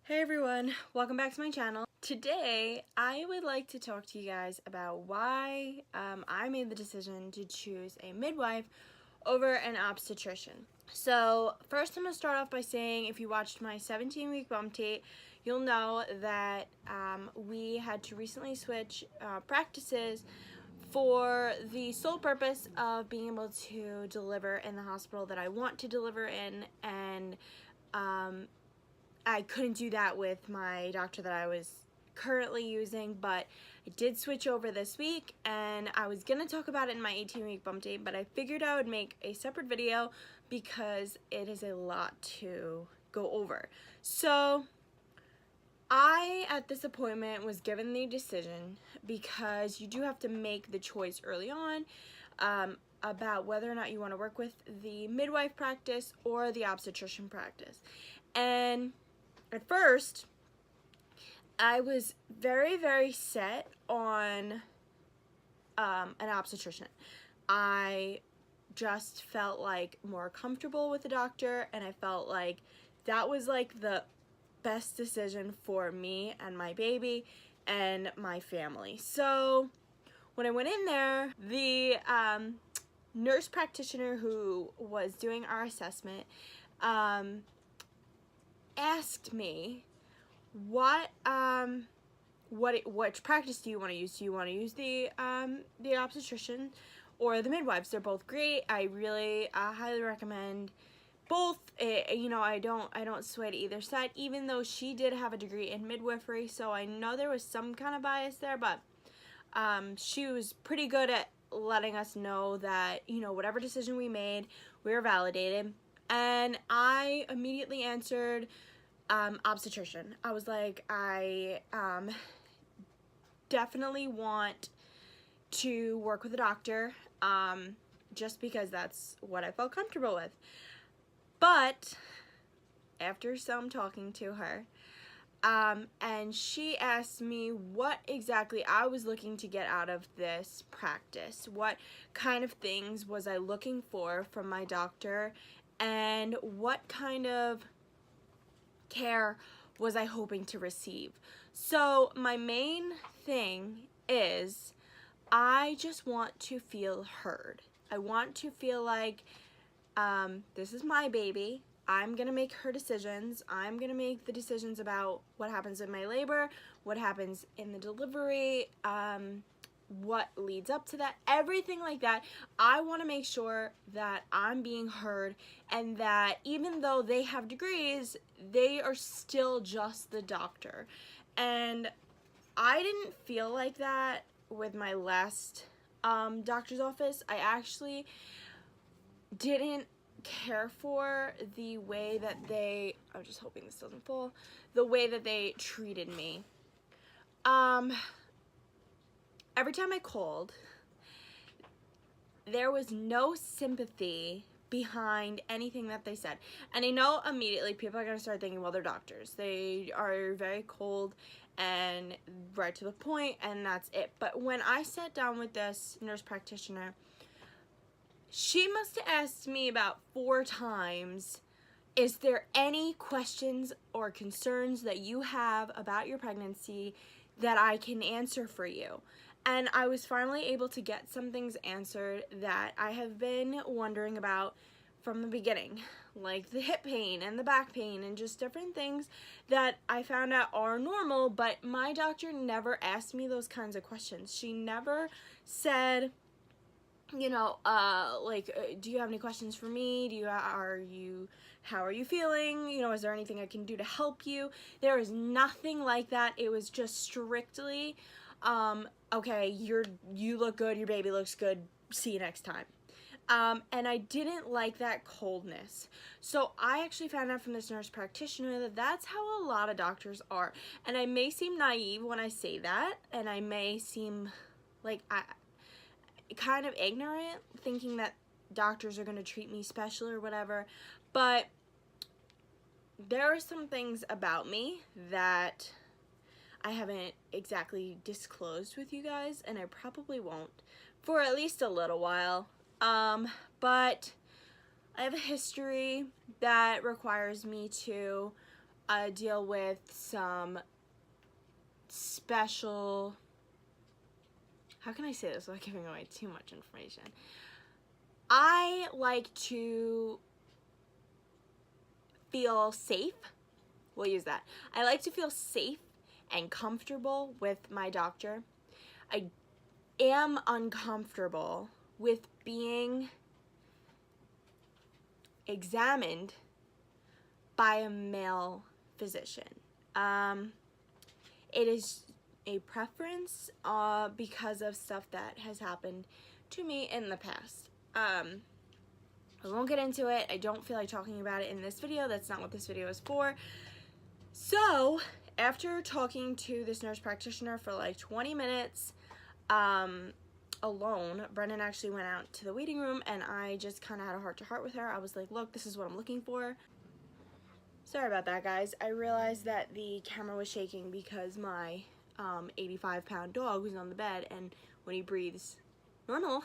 Hey everyone, welcome back to my channel. Today, I would like to talk to you guys about why I made the decision to choose a midwife over an obstetrician. So first I'm going to start off by saying if you watched my 17-week bump date, you'll know that we had to recently switch practices for the sole purpose of being able to deliver in the hospital that I want to deliver in, and I couldn't do that with my doctor that I was currently using, but I did switch over this week, and I was gonna talk about it in my 18-week bump date, but I figured I would make a separate video because it is a lot to go over. So I, at this appointment, was given the decision because you do have to make the choice early on about whether or not you want to work with the midwife practice or the obstetrician practice. And at first, I was very set on an obstetrician. I just felt like more comfortable with the doctor, and I felt like that was like the best decision for me and my baby and my family. So when I went in there, the nurse practitioner who was doing our assessment asked me which practice do you want to use? Do you want to use the obstetrician or the midwives? They're both great. I really highly recommend both. I don't sway to either side, even though she did have a degree in midwifery, so I know there was some kind of bias there, but she was pretty good at letting us know that, whatever decision we made, we were validated. And I immediately answered obstetrician. I was like, I definitely want to work with a doctor, just because that's what I felt comfortable with. But after some talking to her, and she asked me what exactly I was looking to get out of this practice. What kind of things was I looking for from my doctor, and what kind of care was I hoping to receive. So my main thing is I just want to feel heard. I want to feel like this is my baby. I'm gonna make her decisions. I'm gonna make the decisions about what happens in my labor, what happens in the delivery, what leads up to that, everything like that. I want to make sure that I'm being heard, and that even though they have degrees, they are still just the doctor. And I didn't feel like that with my last doctor's office. I actually didn't care for the way that I'm just hoping this doesn't fall, the way that they treated me. Every time I called, there was no sympathy behind anything that they said. And I know immediately people are going to start thinking, well, they're doctors. They are very cold and right to the point, and that's it. But when I sat down with this nurse practitioner, she must have asked me about 4 times, is there any questions or concerns that you have about your pregnancy that I can answer for you? And I was finally able to get some things answered that I have been wondering about from the beginning, like the hip pain and the back pain and just different things that I found out are normal, but my doctor never asked me those kinds of questions. She never said, do you have any questions for me? How are you feeling? Is there anything I can do to help you? There is nothing like that. It was just strictly, okay, you look good, your baby looks good, see you next time. And I didn't like that coldness. So I actually found out from this nurse practitioner that that's how a lot of doctors are. And I may seem naive when I say that, and I may seem like kind of ignorant, thinking that doctors are going to treat me special or whatever, but there are some things about me that I haven't exactly disclosed with you guys, and I probably won't for at least a little while. But I have a history that requires me to deal with some special, how can I say this without giving away too much information? I like to feel safe. We'll use that. I like to feel safe and comfortable with my doctor. I am uncomfortable with being examined by a male physician. It is a preference because of stuff that has happened to me in the past. I won't get into it. I don't feel like talking about it in this video. That's not what this video is for. So, after talking to this nurse practitioner for like 20 minutes alone, Brendan actually went out to the waiting room and I just kind of had a heart-to-heart with her. I was like, look, this is what I'm looking for. Sorry about that, guys. I realized that the camera was shaking because my 85-pound dog was on the bed, and when he breathes normal,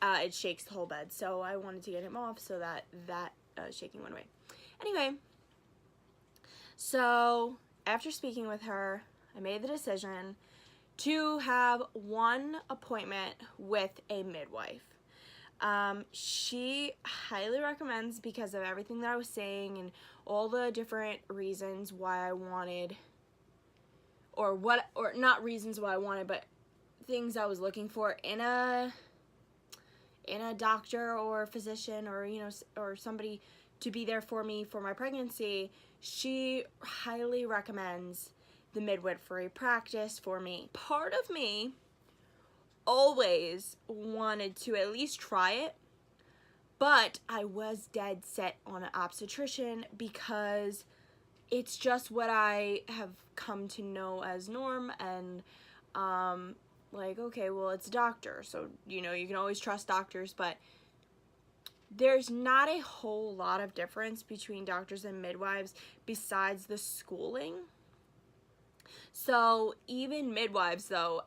it shakes the whole bed. So I wanted to get him off so that shaking went away. Anyway, so after speaking with her, I made the decision to have one appointment with a midwife. She highly recommends, because of everything that I was saying and all the different reasons why I wanted, or not reasons why I wanted, but things I was looking for in a doctor or physician, or or somebody to be there for me for my pregnancy. She highly recommends the midwifery practice for me. Part of me always wanted to at least try it, but I was dead set on an obstetrician because it's just what I have come to know as norm, and like, okay, well, it's a doctor, so you can always trust doctors, but there's not a whole lot of difference between doctors and midwives besides the schooling. So even midwives, though,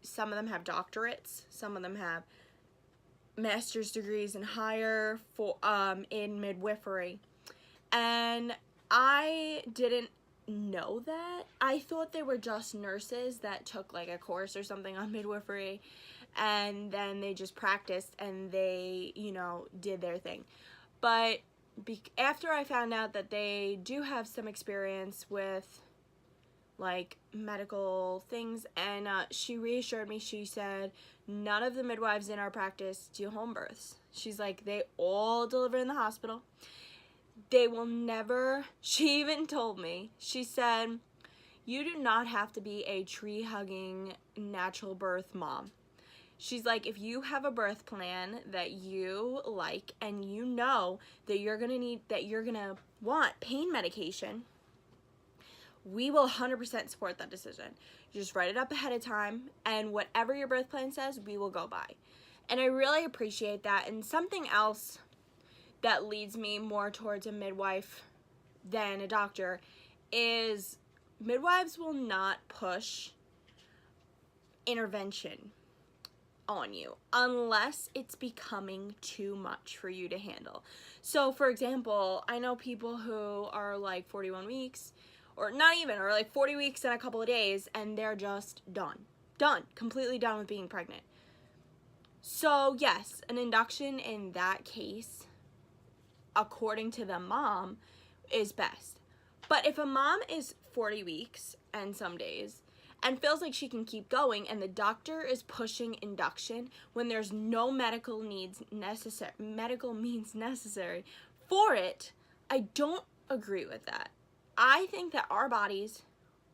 some of them have doctorates, some of them have master's degrees and higher in midwifery. And I didn't know that. I thought they were just nurses that took like a course or something on midwifery, and then they just practiced and they, did their thing. But after I found out that they do have some experience with like medical things, and she reassured me. She said none of the midwives in our practice do home births. She's like, they all deliver in the hospital. They will never, she even told me, she said, you do not have to be a tree-hugging natural birth mom. She's like, if you have a birth plan that you like and you know that you're gonna want pain medication, we will 100% support that decision. You just write it up ahead of time, and whatever your birth plan says, we will go by. And I really appreciate that. And something else that leads me more towards a midwife than a doctor is midwives will not push intervention on you unless it's becoming too much for you to handle. So for example, I know people who are like 41 weeks, or not even, or like 40 weeks and a couple of days, and they're just done, completely done with being pregnant. So yes, an induction in that case, according to the mom, is best. But if a mom is 40 weeks and some days and feels like she can keep going, and the doctor is pushing induction when there's no medical means necessary for it, I don't agree with that. I think that our bodies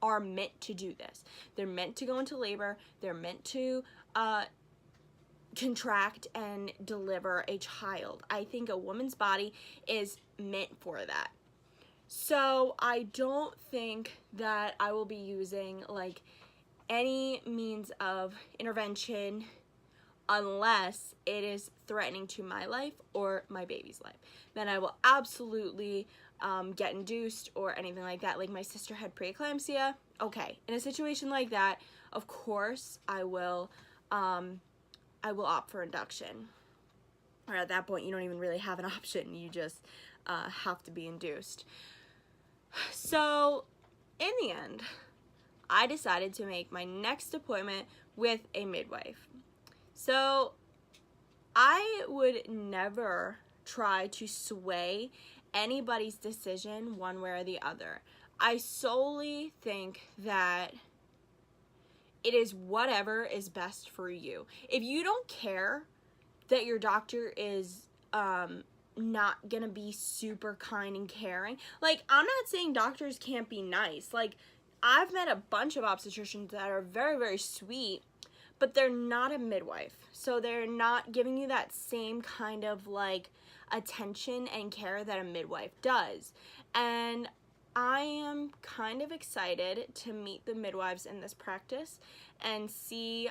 are meant to do this. They're meant to go into labor. They're meant to contract and deliver a child. I think a woman's body is meant for that. So I don't think that I will be using like any means of intervention unless it is threatening to my life or my baby's life. Then I will absolutely get induced or anything like that. Like my sister had preeclampsia. Okay, in a situation like that, of course I will opt for induction. Or at that point, you don't even really have an option. You just have to be induced. So in the end, I decided to make my next appointment with a midwife. So I would never try to sway anybody's decision one way or the other. I solely think that it is whatever is best for you. If you don't care that your doctor is not gonna be super kind and caring, like, I'm not saying doctors can't be nice. Like, I've met a bunch of obstetricians that are very, very sweet, but they're not a midwife. So they're not giving you that same kind of like attention and care that a midwife does. And I am kind of excited to meet the midwives in this practice and see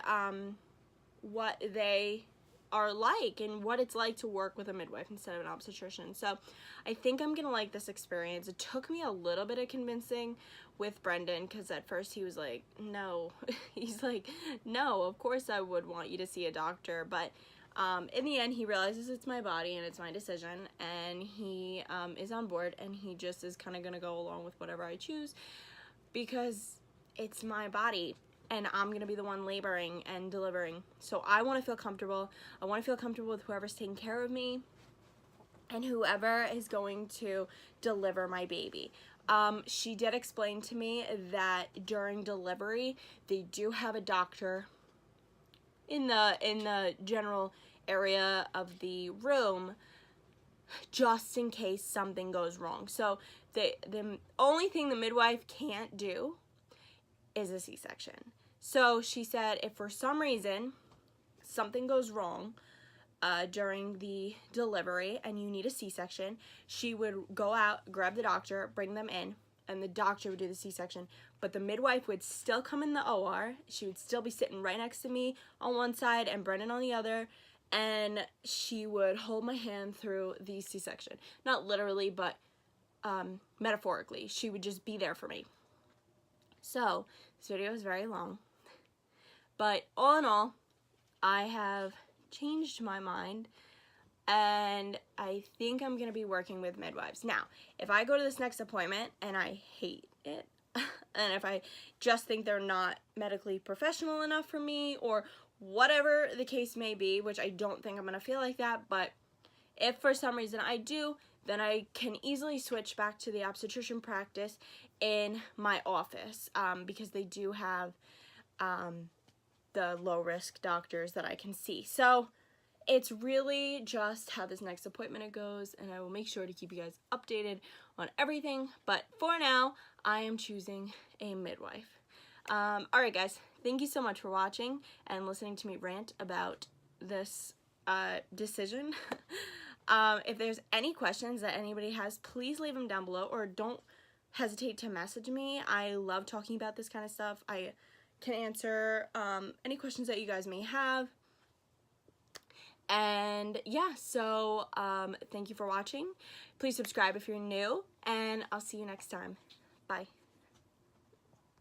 what they are like and what it's like to work with a midwife instead of an obstetrician. So I think I'm gonna like this experience. It took me a little bit of convincing with Brendan, because at first he was like, no. He's like, no, of course I would want you to see a doctor, but in the end he realizes it's my body and it's my decision, and he is on board, and he just is kind of gonna go along with whatever I choose because it's my body and I'm gonna be the one laboring and delivering. So I want to feel comfortable. I want to feel comfortable with whoever's taking care of me and whoever is going to deliver my baby. She did explain to me that during delivery they do have a doctor in the general area of the room just in case something goes wrong. So the only thing the midwife can't do is a C-section. So she said if for some reason something goes wrong during the delivery and you need a C-section, she would go out, grab the doctor, bring them in, and the doctor would do the C-section. But the midwife would still come in the OR. She would still be sitting right next to me on one side and Brendan on the other, and she would hold my hand through the C-section. Not literally, but metaphorically. She would just be there for me. So this video is very long, but all in all, I have changed my mind, and I think I'm gonna be working with midwives. Now, if I go to this next appointment and I hate it, and if I just think they're not medically professional enough for me, or whatever the case may be, which I don't think I'm gonna feel like that, but if for some reason I do, then I can easily switch back to the obstetrician practice in my office, because they do have the low-risk doctors that I can see. So it's really just how this next appointment goes, and I will make sure to keep you guys updated on everything. But for now, I am choosing a midwife. Alright guys, thank you so much for watching and listening to me rant about this decision. If there's any questions that anybody has, please leave them down below, or don't hesitate to message me. I love talking about this kind of stuff. I can answer any questions that you guys may have. And yeah, so thank you for watching. Please subscribe if you're new, and I'll see you next time. Bye.